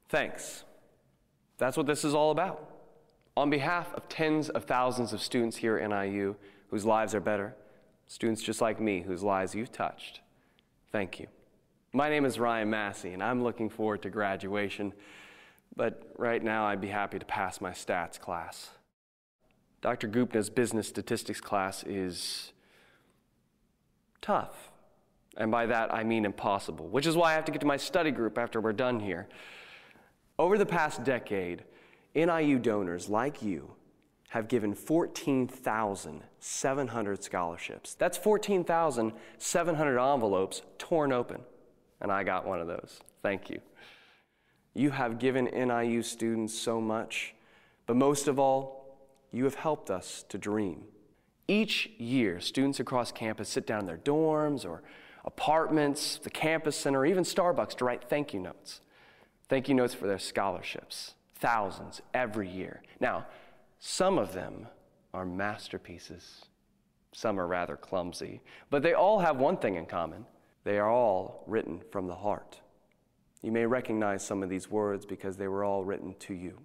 Thanks. That's what this is all about. On behalf of tens of thousands of students here at NIU whose lives are better, students just like me whose lives you've touched, thank you. My name is Ryan Massey, and I'm looking forward to graduation, but right now I'd be happy to pass my stats class. Dr. Gupta's business statistics class is tough, and by that I mean impossible, which is why I have to get to my study group after we're done here. Over the past decade, NIU donors like you have given 14,700 scholarships. That's 14,700 envelopes torn open, and I got one of those. Thank you. You have given NIU students so much, but most of all, you have helped us to dream. Each year, students across campus sit down in their dorms or apartments, the campus center, or even Starbucks to write thank you notes. Thank you notes for their scholarships, thousands every year. Now, some of them are masterpieces. Some are rather clumsy, but they all have one thing in common. They are all written from the heart. You may recognize some of these words because they were all written to you.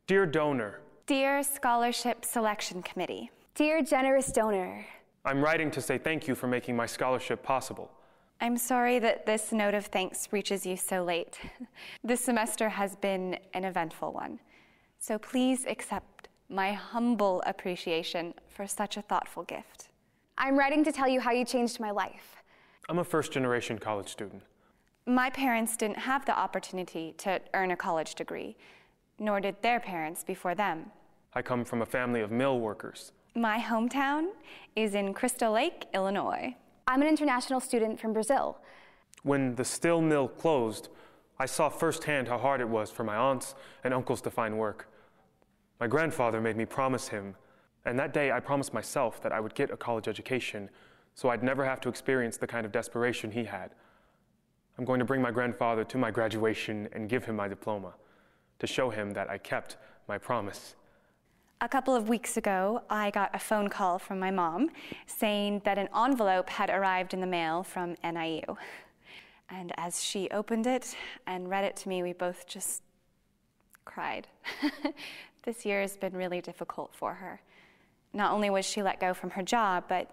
Dear donor. Dear Scholarship Selection Committee. Dear generous donor. I'm writing to say thank you for making my scholarship possible. I'm sorry that this note of thanks reaches you so late. This semester has been an eventful one, so please accept my humble appreciation for such a thoughtful gift. I'm writing to tell you how you changed my life. I'm a first-generation college student. My parents didn't have the opportunity to earn a college degree, nor did their parents before them. I come from a family of mill workers. My hometown is in Crystal Lake, Illinois. I'm an international student from Brazil. When the Still Mill closed, I saw firsthand how hard it was for my aunts and uncles to find work. My grandfather made me promise him, and that day I promised myself that I would get a college education so I'd never have to experience the kind of desperation he had. I'm going to bring my grandfather to my graduation and give him my diploma to show him that I kept my promise. A couple of weeks ago, I got a phone call from my mom saying that an envelope had arrived in the mail from NIU. And as she opened it and read it to me, we both just cried. This year has been really difficult for her. Not only was she let go from her job, but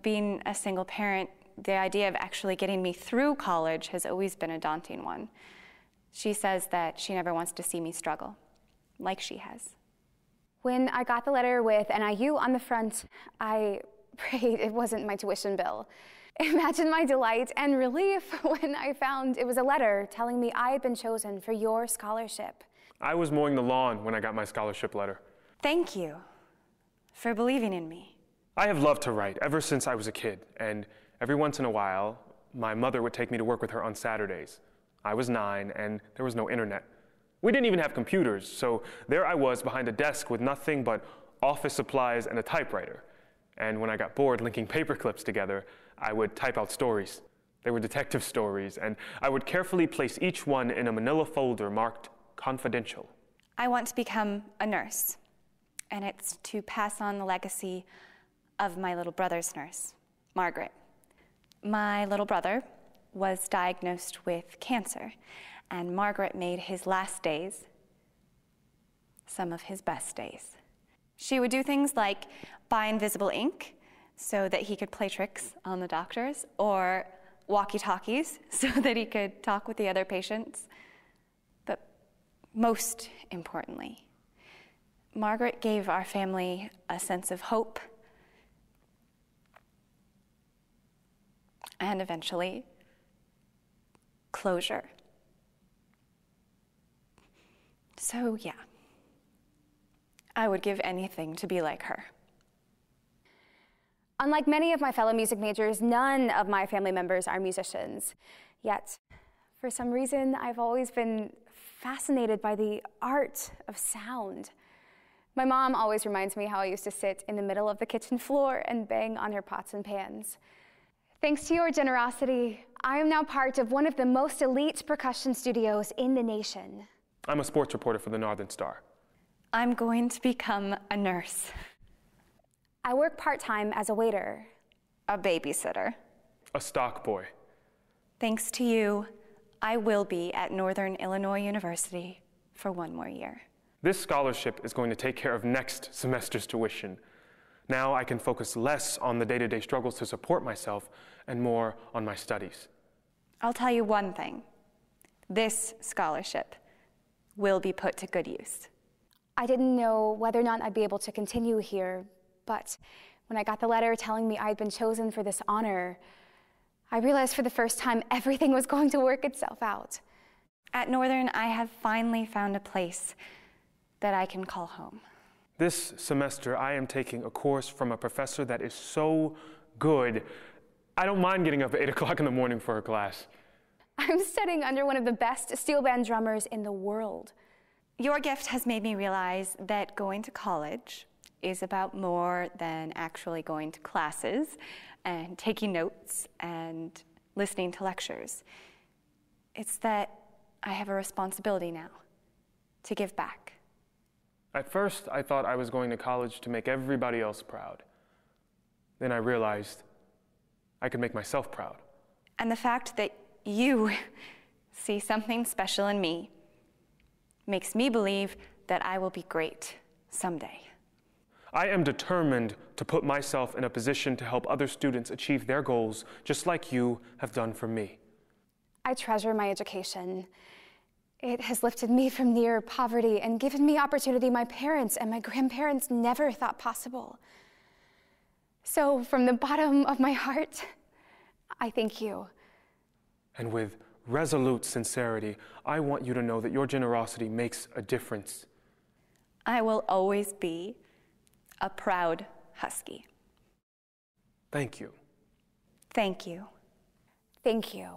being a single parent, the idea of actually getting me through college has always been a daunting one. She says that she never wants to see me struggle, like she has. When I got the letter with NIU on the front, I prayed it wasn't my tuition bill. Imagine my delight and relief when I found it was a letter telling me I had been chosen for your scholarship. I was mowing the lawn when I got my scholarship letter. Thank you for believing in me. I have loved to write ever since I was a kid, and every once in a while, my mother would take me to work with her on Saturdays. I was 9, and there was no internet. We didn't even have computers, so there I was behind a desk with nothing but office supplies and a typewriter. And when I got bored linking paper clips together, I would type out stories. They were detective stories, and I would carefully place each one in a manila folder marked confidential. I want to become a nurse, and it's to pass on the legacy of my little brother's nurse, Margaret. My little brother was diagnosed with cancer, and Margaret made his last days some of his best days. She would do things like buy invisible ink so that he could play tricks on the doctors, or walkie-talkies so that he could talk with the other patients. But most importantly, Margaret gave our family a sense of hope and eventually closure. So yeah, I would give anything to be like her. Unlike many of my fellow music majors, none of my family members are musicians. Yet, for some reason, I've always been fascinated by the art of sound. My mom always reminds me how I used to sit in the middle of the kitchen floor and bang on her pots and pans. Thanks to your generosity, I am now part of one of the most elite percussion studios in the nation. I'm a sports reporter for the Northern Star. I'm going to become a nurse. I work part-time as a waiter. A babysitter. A stock boy. Thanks to you, I will be at Northern Illinois University for 1 more year. This scholarship is going to take care of next semester's tuition. Now I can focus less on the day-to-day struggles to support myself and more on my studies. I'll tell you one thing. This scholarship will be put to good use. I didn't know whether or not I'd be able to continue here, but when I got the letter telling me I'd been chosen for this honor, I realized for the first time everything was going to work itself out. At Northern, I have finally found a place that I can call home. This semester, I am taking a course from a professor that is so good, I don't mind getting up at 8 o'clock in the morning for her class. I'm studying under one of the best steel band drummers in the world. Your gift has made me realize that going to college is about more than actually going to classes and taking notes and listening to lectures. It's that I have a responsibility now to give back. At first, I thought I was going to college to make everybody else proud. Then I realized I could make myself proud. And the fact that you see something special in me makes me believe that I will be great someday. I am determined to put myself in a position to help other students achieve their goals, just like you have done for me. I treasure my education. It has lifted me from near poverty and given me opportunity my parents and my grandparents never thought possible. So from the bottom of my heart, I thank you. And with resolute sincerity, I want you to know that your generosity makes a difference. I will always be a proud Husky. Thank you. Thank you. Thank you.